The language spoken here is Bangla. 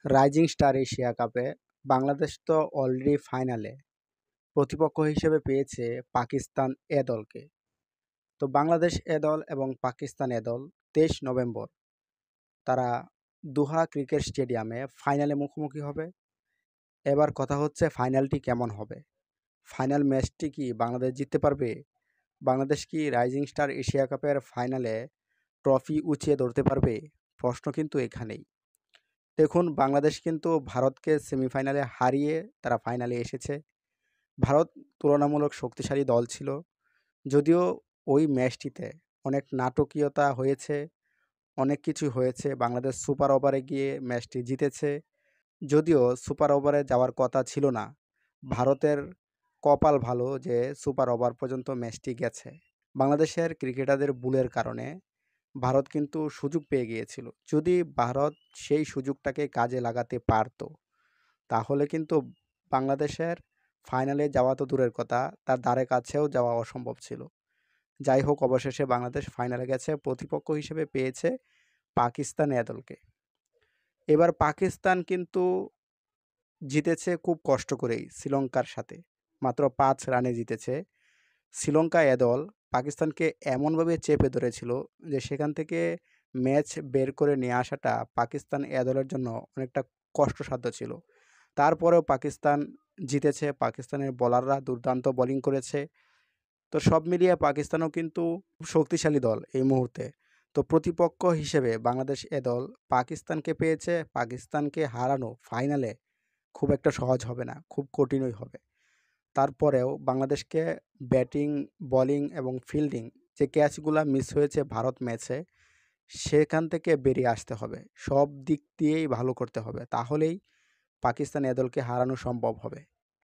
রাইজিং স্টার এশিয়া কাপে বাংলাদেশ তো অলরেডি ফাইনালে। প্রতিপক্ষ হিসেবে পেয়েছে পাকিস্তান এ দলকে। তো বাংলাদেশ এ দল এবং পাকিস্তান এ দল ২৩ নভেম্বর তারা দোহা ক্রিকেট স্টেডিয়ামে ফাইনালে মুখোমুখি হবে। এবার কথা হচ্ছে ফাইনালটি কেমন হবে? ফাইনাল ম্যাচটি কি বাংলাদেশ জিততে পারবে? বাংলাদেশ কি রাইজিং স্টার এশিয়া কাপের ফাইনালে ট্রফি উঁচিয়ে ধরতে পারবে? প্রশ্ন কিন্তু এখানেই। দেখুন, বাংলাদেশ কিন্তু ভারতকে সেমিফাইনালে হারিয়ে তারা ফাইনালে এসেছে। ভারত তুলনামূলক শক্তিশালী দল ছিল। যদিও ওই ম্যাচটিতে অনেক নাটকীয়তা হয়েছে, অনেক কিছু হয়েছে। বাংলাদেশ সুপার ওভারে গিয়ে ম্যাচটি জিতেছে। যদিও সুপার ওভারে যাওয়ার কথা ছিল না। ভারতের কপাল ভালো যে সুপার ওভার পর্যন্ত ম্যাচটি গেছে। বাংলাদেশের ক্রিকেটারদের ভুলের কারণে ভারত কিন্তু সুযোগ পেয়ে গিয়েছিল। যদি ভারত সেই সুযোগটাকে কাজে লাগাতে পারত, তাহলে কিন্তু বাংলাদেশের ফাইনালে যাওয়া তো দূরের কথা, তার ধারে কাছেও যাওয়া অসম্ভব ছিল। যাই হোক, অবশেষে বাংলাদেশ ফাইনালে গেছে। প্রতিপক্ষ হিসেবে পেয়েছে পাকিস্তান এ দলকে। এবার পাকিস্তান কিন্তু জিতেছে খুব কষ্ট করেই শ্রীলঙ্কার সাথে। মাত্র ৫ রানে জিতেছে। শ্রীলঙ্কা এ দল পাকিস্তানকে এমনভাবে চেপে ধরেছিল যে সেখান থেকে ম্যাচ বের করে নিয়ে আসাটা পাকিস্তান এ দলের জন্য অনেকটা কষ্টসাধ্য ছিল। তারপরেও পাকিস্তান জিতেছে। পাকিস্তানের বোলাররা দুর্দান্ত বোলিং করেছে। তো সব মিলিয়ে পাকিস্তানও কিন্তু খুব শক্তিশালী দল এই মুহূর্তে। তো প্রতিপক্ষ হিসেবে বাংলাদেশ এ দল পাকিস্তানকে পেয়েছে। পাকিস্তানকে হারানো ফাইনালে খুব একটা সহজ হবে না, খুব কঠিনই হবে। তারপরেও বাংলাদেশকে ব্যাটিং, বোলিং এবং ফিল্ডিং যে ক্যাচগুলা মিস হয়েছে ভারত ম্যাচে, সেখান থেকে বেরিয়ে আসতে হবে। সব দিক দিয়েই ভালো করতে হবে। তাহলেই পাকিস্তান এ দলকে হারানো সম্ভব হবে।